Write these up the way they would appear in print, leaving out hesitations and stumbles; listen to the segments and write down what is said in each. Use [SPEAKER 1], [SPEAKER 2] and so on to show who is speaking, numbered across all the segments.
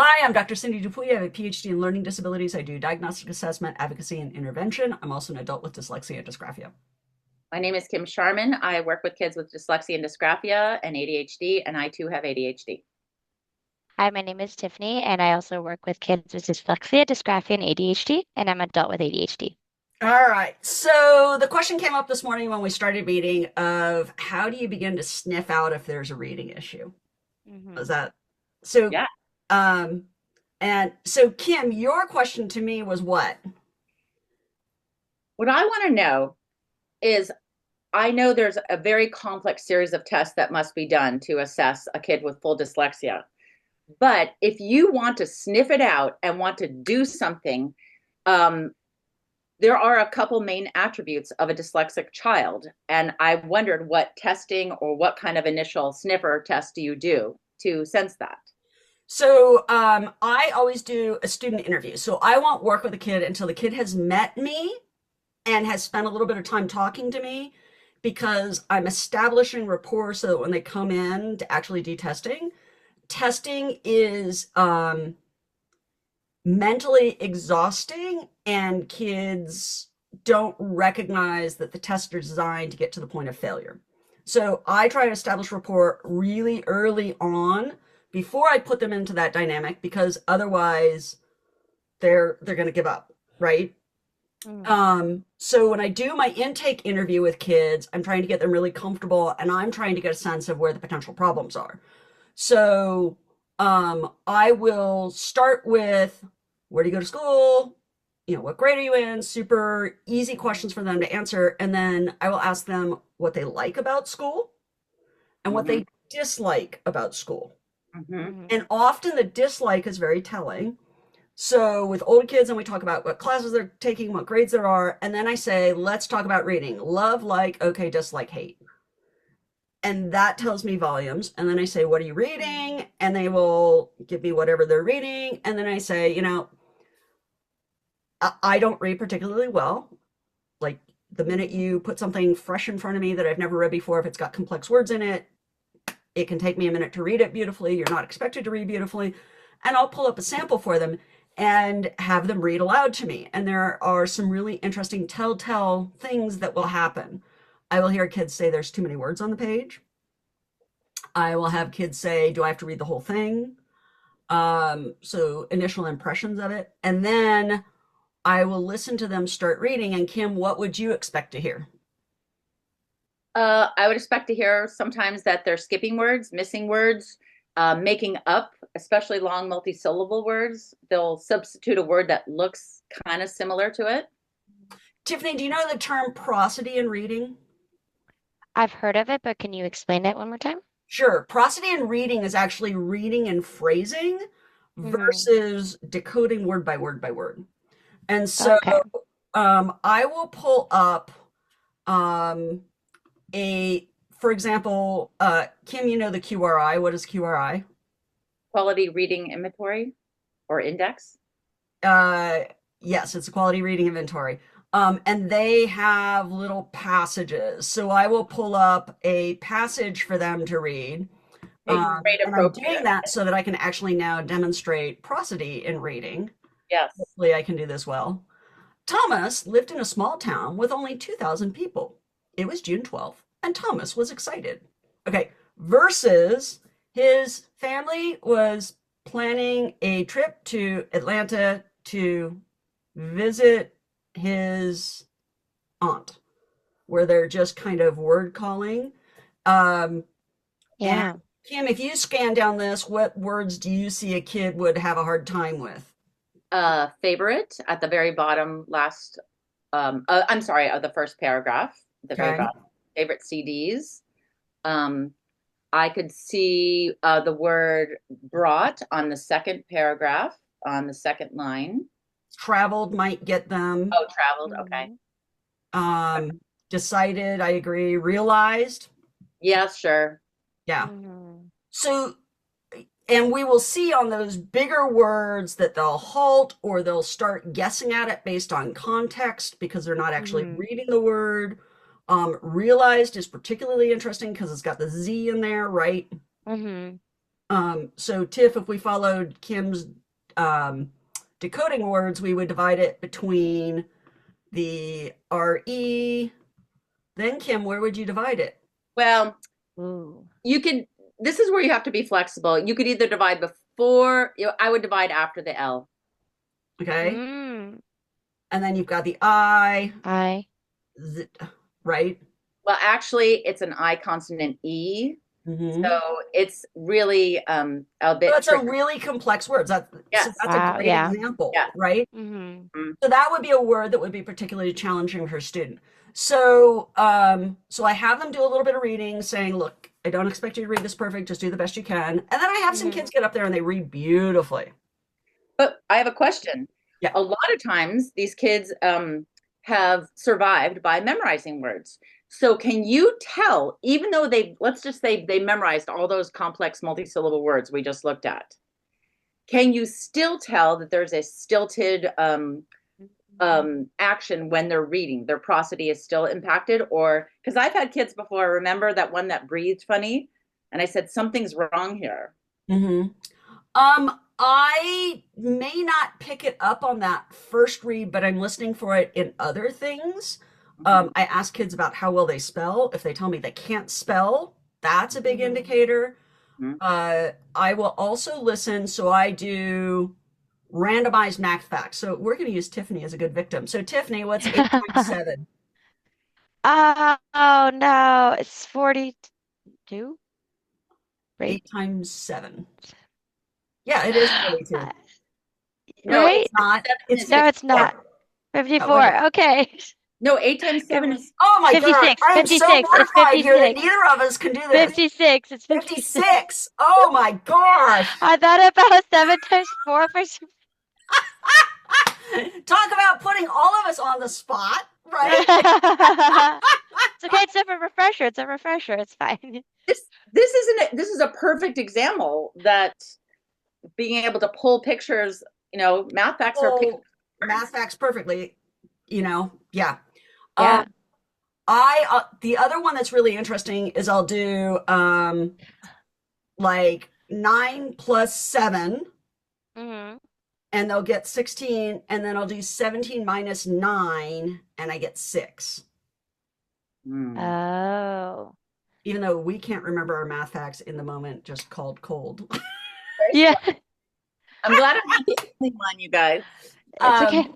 [SPEAKER 1] Hi, I'm Dr. Cindy Dupuy. I have a PhD in learning disabilities. I do diagnostic assessment, advocacy, and intervention. I'm also an adult with dyslexia and dysgraphia.
[SPEAKER 2] My name is Kim Sharman. I work with kids with dyslexia and dysgraphia and ADHD, and I too have ADHD.
[SPEAKER 3] Hi, my name is Tiffany, and I also work with kids with dyslexia, dysgraphia, and ADHD, and I'm an adult with ADHD.
[SPEAKER 1] All right. So the question came up this morning when we started meeting of how do you begin to sniff out if there's a reading issue? Was
[SPEAKER 3] hmm
[SPEAKER 1] that so?
[SPEAKER 2] Yeah.
[SPEAKER 1] Um, and so Kim, your question to me was what?
[SPEAKER 2] What I want to know is I know there's a very complex series of tests that must be done to assess a kid with full dyslexia. But if you want to sniff it out and want to do something, um, there are a couple main attributes of a dyslexic child. And I wondered what testing or what kind of initial sniffer test do you do to sense that?
[SPEAKER 1] So I always do a student interview. So I won't work with a kid until the kid has met me and has spent a little bit of time talking to me because I'm establishing rapport so that when they come in to actually do testing, testing is mentally exhausting and kids don't recognize that the tests are designed to get to the point of failure. So I try to establish rapport really early on before I put them into that dynamic because otherwise they're going to give up, right?
[SPEAKER 3] Mm.
[SPEAKER 1] So when I do my intake interview with kids, I'm trying to get them really comfortable and I'm trying to get a sense of where the potential problems are. So I will start with where do you go to school? You know, what grade are you in? Super easy questions for them to answer. And then I will ask them what they like about school and what
[SPEAKER 2] Mm-hmm.
[SPEAKER 1] they dislike about school.
[SPEAKER 2] Mm-hmm.
[SPEAKER 1] And often the dislike is very telling. So with older kids, and we talk about what classes they're taking, what grades there are, and then I say, let's talk about reading. Love, like, okay, dislike, hate. And that tells me volumes. And then I say, what are you reading? And they will give me whatever they're reading. And then I say, I don't read particularly well. Like the minute you put something fresh in front of me that I've never read before, if it's got complex words in it, it can take me a minute to read it beautifully. You're not expected to read beautifully. And I'll pull up a sample for them and have them read aloud to me. And there are some really interesting telltale things that will happen. I will hear kids say there's too many words on the page. I will have kids say, do I have to read the whole thing? So initial impressions of it. And then I will listen to them start reading. And Kim, what would you expect to hear?
[SPEAKER 2] I would expect to hear sometimes that they're skipping words, missing words, making up, especially long multisyllable words. They'll substitute a word that looks kind of similar to it.
[SPEAKER 1] Tiffany, do you know the term prosody in reading?
[SPEAKER 3] I've heard of it, but can you explain it one more time?
[SPEAKER 1] Sure. Prosody in reading is actually reading and phrasing
[SPEAKER 3] hmm
[SPEAKER 1] versus decoding word by word by word. And so
[SPEAKER 3] Okay.
[SPEAKER 1] I will pull up um, for example, Kim, you know the QRI. What is QRI?
[SPEAKER 2] Quality reading inventory or index.
[SPEAKER 1] Uh, yes, it's a quality reading inventory. And they have little passages. So I will pull up a passage for them to read.
[SPEAKER 2] Grade
[SPEAKER 1] And I'm doing
[SPEAKER 2] appropriate.
[SPEAKER 1] that so that I can actually now demonstrate prosody in reading.
[SPEAKER 2] Yes.
[SPEAKER 1] Hopefully, I can do this well. Thomas lived in a small town with only 2,000 people. It was June 12th, and Thomas was excited. Okay, versus his family was planning a trip to Atlanta to visit his aunt, where they're just kind of word calling. Um, and
[SPEAKER 3] Yeah.
[SPEAKER 1] Kim, if you scan down this, what words do you see a kid would have a hard time with?
[SPEAKER 2] Favorite at the very bottom, last, I'm sorry, of the first paragraph, the very
[SPEAKER 1] Okay.
[SPEAKER 2] bottom. Favorite CDs. Um, I could see the word brought on the second paragraph, on the second line.
[SPEAKER 1] Traveled might get them.
[SPEAKER 2] Oh, traveled. Okay.
[SPEAKER 3] hmm
[SPEAKER 1] Um, decided, I agree. Realized,
[SPEAKER 2] Yes, sure.
[SPEAKER 1] yeah.
[SPEAKER 3] hmm
[SPEAKER 1] So, and we will see on those bigger words that they'll halt or they'll start guessing at it based on context because they're not actually
[SPEAKER 3] hmm
[SPEAKER 1] reading the word. Realized is particularly interesting because it's got the Z in there, right?
[SPEAKER 3] hmm
[SPEAKER 1] So Tiff, if we followed Kim's um, decoding words, we would divide it between the RE. Then Kim, where would you divide it?
[SPEAKER 2] Well,
[SPEAKER 3] Ooh.
[SPEAKER 2] you could, this is where you have to be flexible. You could either divide before, I would divide after the L.
[SPEAKER 1] Okay.
[SPEAKER 3] Mm.
[SPEAKER 1] And then you've got the I,
[SPEAKER 3] I.
[SPEAKER 1] Z, right?
[SPEAKER 2] Well, actually, it's an I consonant E.
[SPEAKER 1] Mm-hmm.
[SPEAKER 2] So it's really a
[SPEAKER 1] So
[SPEAKER 2] bit
[SPEAKER 1] that's a
[SPEAKER 2] tricky.
[SPEAKER 1] really complex word. So
[SPEAKER 2] Yes.
[SPEAKER 1] that's a
[SPEAKER 3] Wow.
[SPEAKER 1] great
[SPEAKER 3] Yeah.
[SPEAKER 1] example,
[SPEAKER 2] Yeah.
[SPEAKER 1] right?
[SPEAKER 3] Mm-hmm.
[SPEAKER 1] So that would be a word that would be particularly challenging for a student. So, so I have them do a little bit of reading, saying, "Look, I don't expect you to read this perfect. Just do the best you can." And then I have some
[SPEAKER 3] Mm-hmm.
[SPEAKER 1] kids get up there and they read beautifully.
[SPEAKER 2] But I have a question.
[SPEAKER 1] Yeah.
[SPEAKER 2] A lot of times these kids have survived by memorizing words. So can you tell, even though let's just say they memorized all those complex multisyllable words we just looked at, can you still tell that there's a stilted action when they're reading? Their prosody is still impacted? Or, because I've had kids before, remember that one that breathed funny? And I said, something's wrong here.
[SPEAKER 1] Mm-hmm. I may not pick it up on that first read, but I'm listening for it in other things.
[SPEAKER 2] Mhm.
[SPEAKER 1] I ask kids about how well they spell. If they tell me they can't spell, that's a big
[SPEAKER 3] Mm-hmm.
[SPEAKER 1] indicator.
[SPEAKER 2] Mhm.
[SPEAKER 1] I will also listen, so I do randomized math facts. So we're going to use Tiffany as a good victim. So Tiffany, what's 8 times 7?
[SPEAKER 3] Oh no, it's 42, right?
[SPEAKER 1] 8 times 7. Yeah, it is 42.
[SPEAKER 2] No,
[SPEAKER 3] Right?
[SPEAKER 2] 8 times 7
[SPEAKER 1] It's
[SPEAKER 2] is
[SPEAKER 3] No, it's
[SPEAKER 2] 54.
[SPEAKER 3] not.
[SPEAKER 1] Oh, wait a minute.
[SPEAKER 3] 54. Okay.
[SPEAKER 2] No, 8 times
[SPEAKER 3] Good
[SPEAKER 2] 7
[SPEAKER 3] one.
[SPEAKER 2] is
[SPEAKER 1] Oh my gosh,
[SPEAKER 3] 56.
[SPEAKER 1] I am so
[SPEAKER 3] 56. It's
[SPEAKER 1] mortified here that
[SPEAKER 3] 56.
[SPEAKER 1] neither of us can do this.
[SPEAKER 3] 56. It's 56.
[SPEAKER 1] 56. Oh my gosh.
[SPEAKER 3] I thought about 7 times 4 for some.
[SPEAKER 1] Talk about putting all of us on the spot, right?
[SPEAKER 3] It's okay. It's a refresher. It's a refresher. It's fine.
[SPEAKER 2] this is a perfect example that being able to pull pictures, math facts are pictures.
[SPEAKER 1] Oh, math facts perfectly, yeah. Um,
[SPEAKER 3] Yeah.
[SPEAKER 1] the other one that's really interesting is I'll do like 9 plus 7
[SPEAKER 3] Hmm.
[SPEAKER 1] and they'll get 16, and then I'll do 17 minus 9 and I get 6.
[SPEAKER 2] Mm.
[SPEAKER 3] Oh.
[SPEAKER 1] Even though we can't remember our math facts in the moment, just called cold.
[SPEAKER 3] Yeah.
[SPEAKER 2] I'm glad I'm not the only one, you guys.
[SPEAKER 3] It's okay.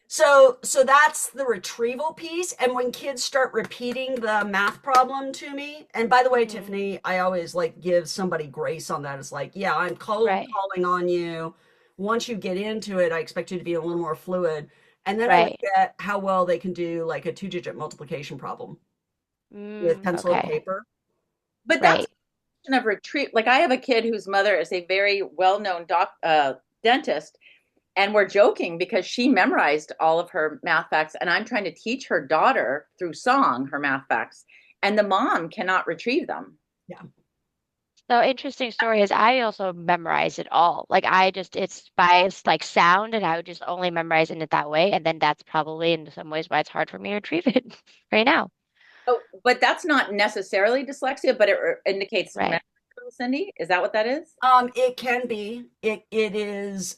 [SPEAKER 1] So that's the retrieval piece. And when kids start repeating the math problem to me, and by the way,
[SPEAKER 3] Mhm.
[SPEAKER 1] Tiffany, I always like give somebody grace on that. It's like, yeah, I'm
[SPEAKER 3] Right.
[SPEAKER 1] calling on you. Once you get into it, I expect you to be a little more fluid. And then I look
[SPEAKER 3] Right.
[SPEAKER 1] at how well they can do like a 2-digit multiplication problem with pencil and
[SPEAKER 3] Okay.
[SPEAKER 1] paper.
[SPEAKER 2] But that's
[SPEAKER 3] Right.
[SPEAKER 2] a question of retreat. Like I have a kid whose mother is a very well-known dentist, and we're joking because she memorized all of her math facts, and I'm trying to teach her daughter through song her math facts, and the mom cannot retrieve them.
[SPEAKER 1] Yeah.
[SPEAKER 3] So interesting story is I also memorize it all. Like it's by like sound and I would just only memorize it that way. And then that's probably in some ways why it's hard for me to retrieve it right now.
[SPEAKER 2] Oh, but that's not necessarily dyslexia, but it indicates memory,
[SPEAKER 3] Right.
[SPEAKER 2] Cindy. Is that what that is?
[SPEAKER 1] It can be. It is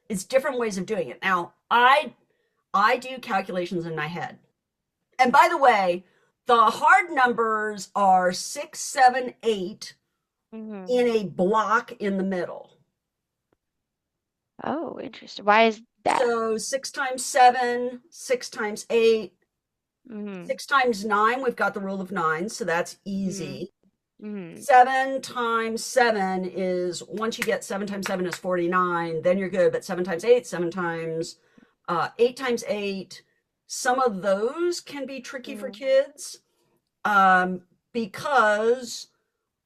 [SPEAKER 1] it's different ways of doing it. Now, I do calculations in my head. And by the way, the hard numbers are 6, 7, 8
[SPEAKER 3] Hmm.
[SPEAKER 1] in a block in the middle.
[SPEAKER 3] Oh, interesting. Why is that?
[SPEAKER 1] So 6 times 7, 6 times 8,
[SPEAKER 3] Hmm.
[SPEAKER 1] 6 times 9, we've got the rule of 9, so that's easy.
[SPEAKER 3] Hmm.
[SPEAKER 1] 7 times 7 is, once you get 7 times 7 is 49, then you're good. But 7 times 8, 7 times 8 times 8, some of those can be tricky for
[SPEAKER 3] Hmm.
[SPEAKER 1] kids because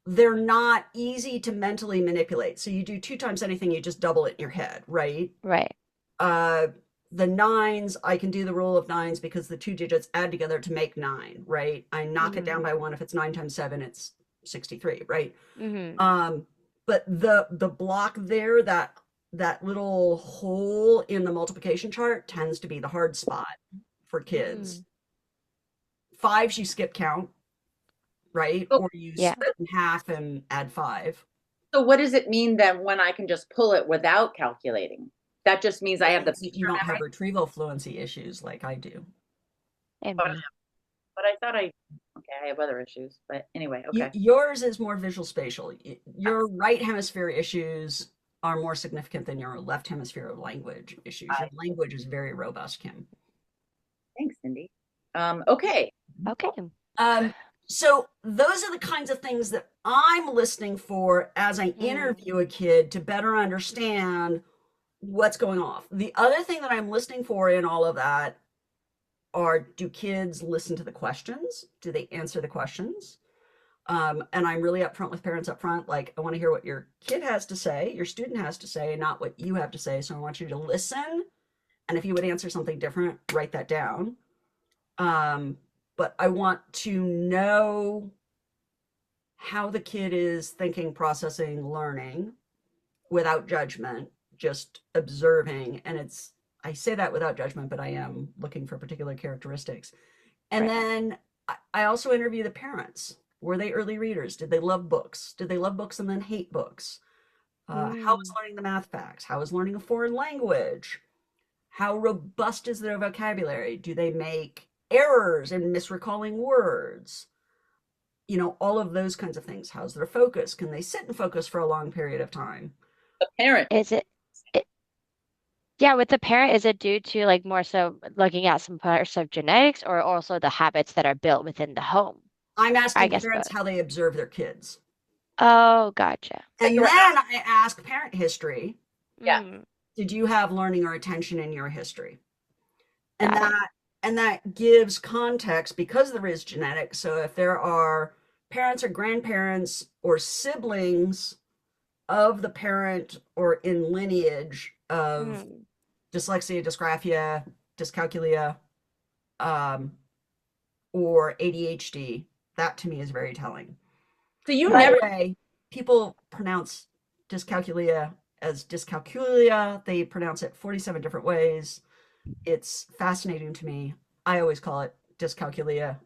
[SPEAKER 1] they're not easy to mentally manipulate. So you do 2 times anything, you just double it in your head, right?
[SPEAKER 3] Right.
[SPEAKER 1] Uh, the nines, I can do the rule of nines because the 2 digits add together to make 9, right? I knock it down
[SPEAKER 3] Hmm.
[SPEAKER 1] by 1. If it's 9 times 7, it's 63, right?
[SPEAKER 3] Hmm.
[SPEAKER 1] But the block there, that little hole in the multiplication chart tends to be the hard spot for kids.
[SPEAKER 3] Hmm.
[SPEAKER 1] Fives, you skip count, right?
[SPEAKER 2] Oh,
[SPEAKER 1] Or you
[SPEAKER 3] Yeah.
[SPEAKER 1] split in half and add 5.
[SPEAKER 2] So what does it mean then when I can just pull it without calculating? That just means I
[SPEAKER 1] It
[SPEAKER 2] have the
[SPEAKER 1] means that you
[SPEAKER 2] picture
[SPEAKER 1] don't
[SPEAKER 2] memory.
[SPEAKER 1] have retrieval fluency issues like I do.
[SPEAKER 3] And
[SPEAKER 2] But,
[SPEAKER 3] me.
[SPEAKER 2] but I thought okay, I have other issues. But anyway, okay.
[SPEAKER 1] Yours is more visual spatial. Your right hemisphere issues are more significant than your left hemisphere language issues. Your language is very robust, Kim.
[SPEAKER 2] Thanks, Cindy. Okay.
[SPEAKER 3] Okay.
[SPEAKER 1] So those are the kinds of things that I'm listening for as I interview a kid to better understand what's going off. The other thing that I'm listening for in all of that are, do kids listen to the questions? Do they answer the questions? And I'm really upfront with parents up front. Like, I want to hear what your kid has to say, your student has to say, not what you have to say. So I want you to listen. And if you would answer something different, write that down. But I want to know how the kid is thinking, processing, learning without judgment, just observing. And I say that without judgment, but I am looking for particular characteristics. And
[SPEAKER 3] Right.
[SPEAKER 1] then I also interview the parents. Were they early readers? Did they love books? Did they love books and then hate books? How is learning the math facts? How is learning a foreign language? How robust is their vocabulary? Do they make errors in misrecalling words? All of those kinds of things. How's their focus? Can they sit and focus for a long period of time?
[SPEAKER 2] The parent.
[SPEAKER 3] Is it, yeah, with the parent, is it due to like more so looking at some parts of genetics or also the habits that are built within the home?
[SPEAKER 1] I'm
[SPEAKER 3] I
[SPEAKER 1] asking
[SPEAKER 3] guess
[SPEAKER 1] parents
[SPEAKER 3] both.
[SPEAKER 1] how they observe their kids.
[SPEAKER 3] Oh, gotcha.
[SPEAKER 2] But
[SPEAKER 1] And
[SPEAKER 2] you're
[SPEAKER 1] then
[SPEAKER 2] asking,
[SPEAKER 1] I ask parent history.
[SPEAKER 2] yeah.
[SPEAKER 3] Mm,
[SPEAKER 1] Did you have learning or attention in your history? And
[SPEAKER 3] got it.
[SPEAKER 1] that gives context because there is genetics. So if there are parents or grandparents or siblings of the parent or in lineage of
[SPEAKER 3] Mm,
[SPEAKER 1] dyslexia, dysgraphia, dyscalculia, um, or ADHD, that to me is very telling.
[SPEAKER 2] So you
[SPEAKER 1] By
[SPEAKER 2] never,
[SPEAKER 1] the way, people pronounce dyscalculia as dyscalculia. They pronounce it 47 different ways. It's fascinating to me. I always call it dyscalculia,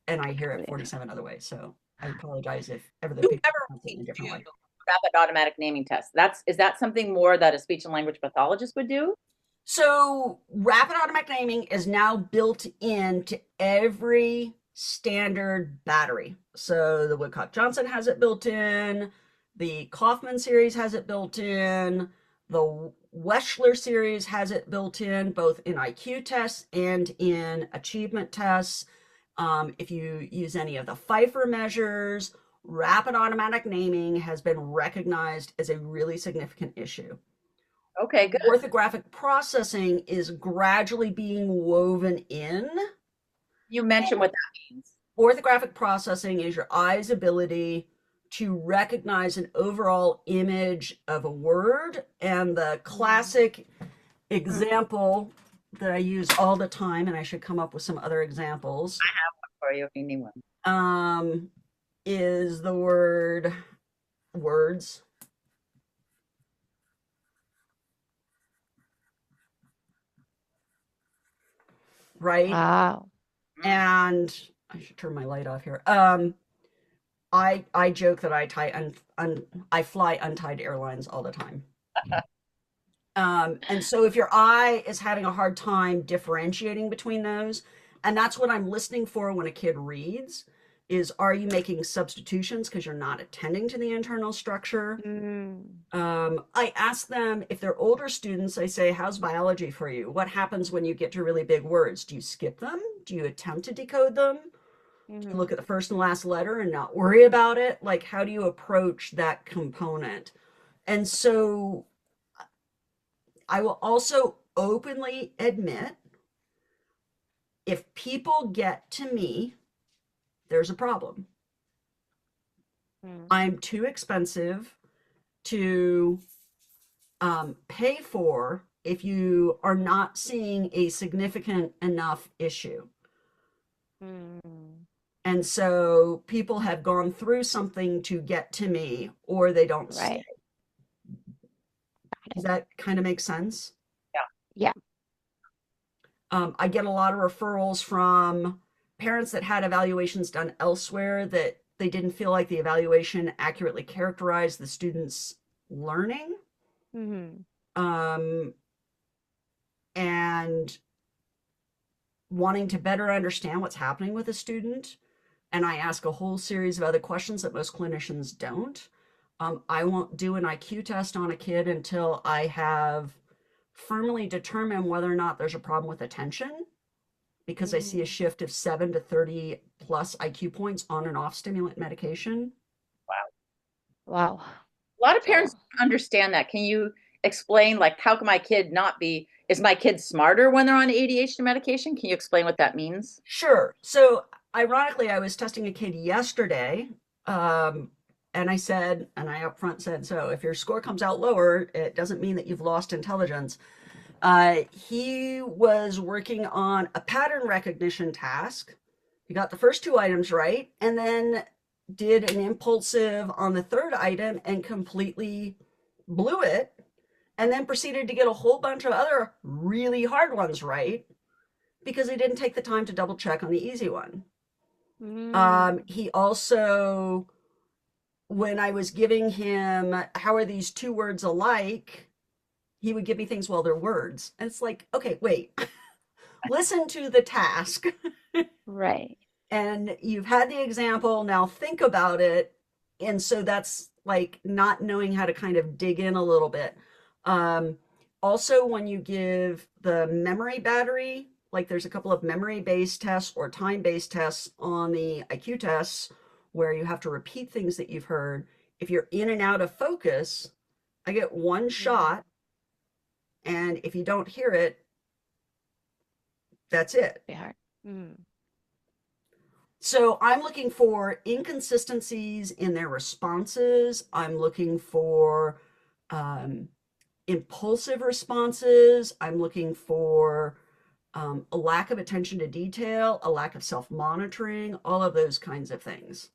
[SPEAKER 1] and I hear it
[SPEAKER 3] yeah.
[SPEAKER 1] 47 other ways. So I apologize if ever the
[SPEAKER 2] you
[SPEAKER 1] people
[SPEAKER 2] never
[SPEAKER 1] pronounce it in
[SPEAKER 2] really
[SPEAKER 1] a different way.
[SPEAKER 2] do rapid automatic naming tests. Is that something more that a speech and language pathologist would do?
[SPEAKER 1] So rapid automatic naming is now built into every standard battery. So the Woodcock Johnson has it built in, the Kaufman series has it built in, the Weschler series has it built in, both in IQ tests and in achievement tests. If you use any of the Pfeiffer measures, rapid automatic naming has been recognized as a really significant issue.
[SPEAKER 2] Okay, good.
[SPEAKER 1] Orthographic processing is gradually being woven in.
[SPEAKER 2] You mentioned what that means.
[SPEAKER 1] Orthographic processing is your eye's ability to recognize an overall image of a word. And the classic example that I use all the time, and I should come up with some other examples,
[SPEAKER 2] For you if you need one.
[SPEAKER 1] um, is the word words, right?
[SPEAKER 3] Wow.
[SPEAKER 1] And I should turn my light off here. I joke that I fly untied airlines all the time. And so if your eye is having a hard time differentiating between those, and that's what I'm listening for when a kid reads, is, are you making substitutions because you're not attending to the internal structure?
[SPEAKER 3] Mm,
[SPEAKER 1] I ask them, if they're older students, I say, how's biology for you? What happens when you get to really big words? Do you skip them? Do you attempt to decode them? Do you
[SPEAKER 3] mm,
[SPEAKER 1] look at the first and last letter and not worry about it? Like, how do you approach that component? And so I will also openly admit, if people get to me, there's a problem.
[SPEAKER 3] mm,
[SPEAKER 1] I'm too expensive to pay for if you are not seeing a significant enough issue.
[SPEAKER 3] mm.
[SPEAKER 1] And so people have gone through something to get to me, or they don't stay.
[SPEAKER 3] Right. Got
[SPEAKER 1] Does
[SPEAKER 3] it.
[SPEAKER 1] that kind of make sense?
[SPEAKER 3] Yeah.
[SPEAKER 1] I get a lot of referrals from parents that had evaluations done elsewhere that they didn't feel like the evaluation accurately characterized the student's learning.
[SPEAKER 3] Hmm.
[SPEAKER 1] Um, and wanting to better understand what's happening with a student. And I ask a whole series of other questions that most clinicians don't. I won't do an IQ test on a kid until I have firmly determined whether or not there's a problem with attention, because I see a
[SPEAKER 3] Hmm.
[SPEAKER 1] shift of 7 to 30 plus IQ points on and off stimulant medication.
[SPEAKER 3] Wow.
[SPEAKER 2] A lot of
[SPEAKER 3] So,
[SPEAKER 2] parents don't understand that. Can you explain, like, how can my kid not be, is my kid smarter when they're on ADHD medication? Can you explain what that means?
[SPEAKER 1] Sure. So, ironically, I was testing a kid yesterday, um, and I said, and I upfront said, so if your score comes out lower, it doesn't mean that you've lost intelligence. He was working on a pattern recognition task. He got the first two items right, and then did an impulsive on the third item and completely blew it, and then proceeded to get a whole bunch of other really hard ones right because he didn't take the time to double check on the easy one.
[SPEAKER 3] mm,
[SPEAKER 1] He also, when I was giving him, how are these two words alike? He would give me things, well, they're words. And it's like, okay, wait, listen to the task.
[SPEAKER 3] right.
[SPEAKER 1] And you've had the example, now think about it. And so that's like not knowing how to kind of dig in a little bit. Um, Also, when you give the memory battery, like there's a couple of memory based tests or time based tests on the IQ tests where you have to repeat things that you've heard. If you're in and out of focus, I get one
[SPEAKER 3] Hmm.
[SPEAKER 1] shot. And if you don't hear it, that's it.
[SPEAKER 3] Be hard. Mm.
[SPEAKER 1] So I'm looking for inconsistencies in their responses. I'm looking for um, impulsive responses. I'm looking for a lack of attention to detail, a lack of self monitoring, all of those kinds of things.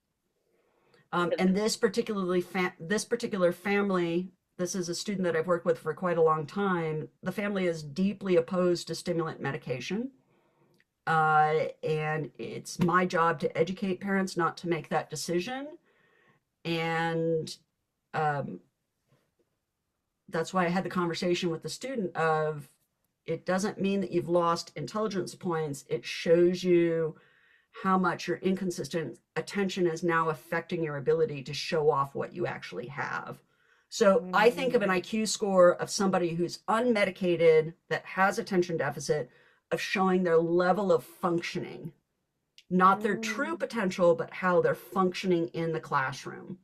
[SPEAKER 1] And this particular family, this is a student that I've worked with for quite a long time. The family is deeply opposed to stimulant medication. And it's my job to educate parents not to make that decision. And um, that's why I had the conversation with the student of it doesn't mean that you've lost intelligence points. It shows you how much your inconsistent attention is now affecting your ability to show off what you actually have. So I think of an
[SPEAKER 3] Mm.
[SPEAKER 1] IQ score of somebody who's unmedicated that has attention deficit of showing their level of functioning, not their true
[SPEAKER 3] Mm.
[SPEAKER 1] potential, but how they're functioning in the classroom,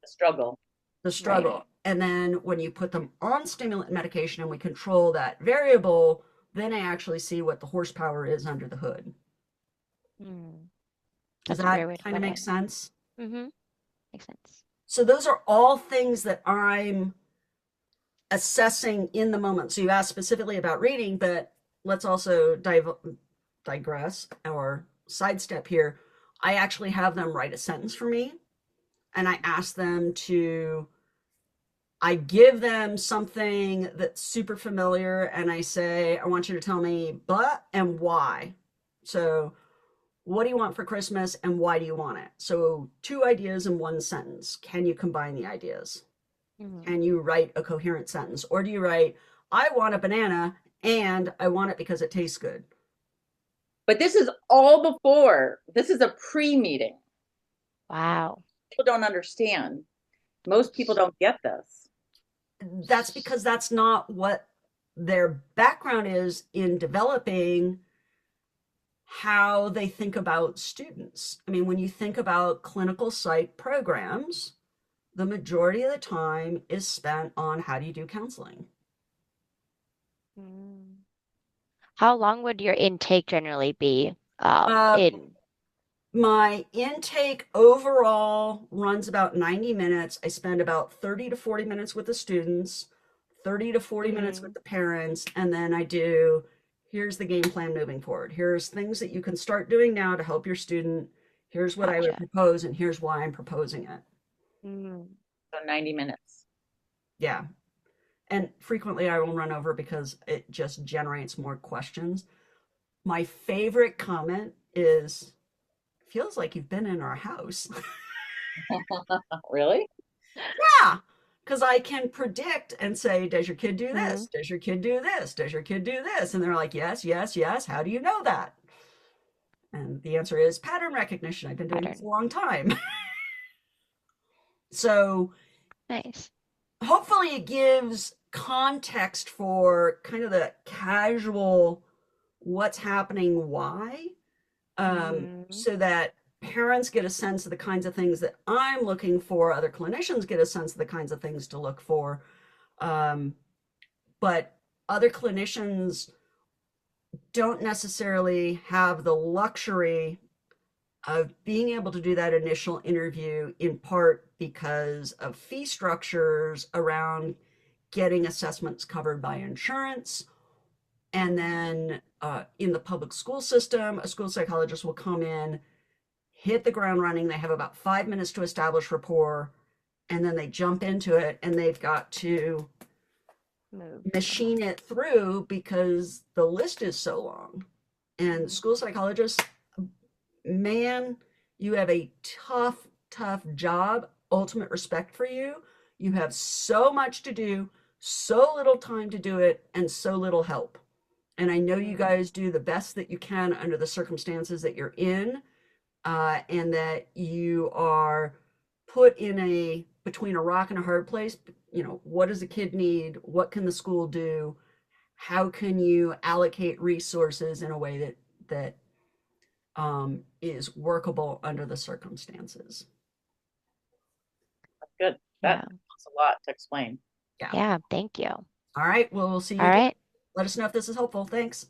[SPEAKER 2] Struggle.
[SPEAKER 1] the
[SPEAKER 3] Right.
[SPEAKER 1] struggle. And then when you put them on stimulant medication and we control that variable, then I actually see what the horsepower is under the hood.
[SPEAKER 3] Mm.
[SPEAKER 1] Does
[SPEAKER 3] That's a
[SPEAKER 1] that
[SPEAKER 3] great way to
[SPEAKER 1] kind of
[SPEAKER 3] put
[SPEAKER 1] make
[SPEAKER 3] it.
[SPEAKER 1] sense?
[SPEAKER 3] Mm-hmm. Makes sense.
[SPEAKER 1] So those are all things that I'm assessing in the moment. So you asked specifically about reading, but let's also digress or sidestep here. I actually have them write a sentence for me, and I ask them to, I give them something that's super familiar, and I say, I want you to tell me but and why. So, what do you want for Christmas and why do you want it? So, two ideas in one sentence. Can you combine the ideas?
[SPEAKER 3] Mm.
[SPEAKER 1] Can you write a coherent sentence? Or do you write, I want a banana and I want it because it tastes good?
[SPEAKER 2] But this is all before, this is a pre-meeting.
[SPEAKER 3] Wow.
[SPEAKER 2] People don't understand. Most people don't get this.
[SPEAKER 1] That's because that's not what their background is in developing how they think about students. I mean, when you think about clinical psych programs, the majority of the time is spent on how do you do counseling.
[SPEAKER 3] Mm. How long would your intake generally be?
[SPEAKER 1] Uh,
[SPEAKER 3] In
[SPEAKER 1] my intake overall runs about 90 minutes. I spend about 30 to 40 minutes with the students, 30 to 40 minutes with
[SPEAKER 3] mm,
[SPEAKER 1] the parents, and then I do, here's the game plan moving forward. Here's things that you can start doing now to help your student. Here's what I would
[SPEAKER 3] gotcha.
[SPEAKER 1] propose, and here's why I'm proposing it.
[SPEAKER 3] Mm.
[SPEAKER 2] So 90 minutes.
[SPEAKER 1] Yeah. And frequently I will run over because it just generates more questions. My favorite comment is feels like you've been in our house.
[SPEAKER 2] Really?
[SPEAKER 1] Yeah, because I can predict and say, does your kid do
[SPEAKER 3] Mm-hmm.
[SPEAKER 1] this? Does your kid do this? Does your kid do this? And they're like, yes, yes, yes. How do you know that? And the answer is pattern recognition. I've been doing this a
[SPEAKER 3] Pattern.
[SPEAKER 1] long time. So
[SPEAKER 3] Nice.
[SPEAKER 1] hopefully it gives context for kind of the casual what's happening, why,
[SPEAKER 3] Mm-hmm.
[SPEAKER 1] so that parents get a sense of the kinds of things that I'm looking for, other clinicians get a sense of the kinds of things to look for. Um, but other clinicians don't necessarily have the luxury of being able to do that initial interview, in part because of fee structures around getting assessments covered by insurance. And then in the public school system, a school psychologist will come in, hit the ground running. They have about 5 minutes to establish rapport, and then they jump into it, and they've got to
[SPEAKER 3] Move.
[SPEAKER 1] machine it through because the list is so long. And
[SPEAKER 3] Mm-hmm.
[SPEAKER 1] school psychologists, man, you have a tough, tough job. Ultimate respect for you. You have so much to do, so little time to do it, and so little help. And I know you
[SPEAKER 3] Mm-hmm.
[SPEAKER 1] guys do the best that you can under the circumstances that you're in, and that you are put in a between a rock and a hard place. You know, what does a kid need? What can the school do? How can you allocate resources in a way that is workable under the circumstances?
[SPEAKER 2] Good. That
[SPEAKER 3] Yeah.
[SPEAKER 2] helps a lot to explain.
[SPEAKER 1] Yeah.
[SPEAKER 3] Yeah. Thank you.
[SPEAKER 1] All right. Well, we'll see you
[SPEAKER 3] All
[SPEAKER 1] again.
[SPEAKER 3] right.
[SPEAKER 1] Let us know if this is helpful. Thanks.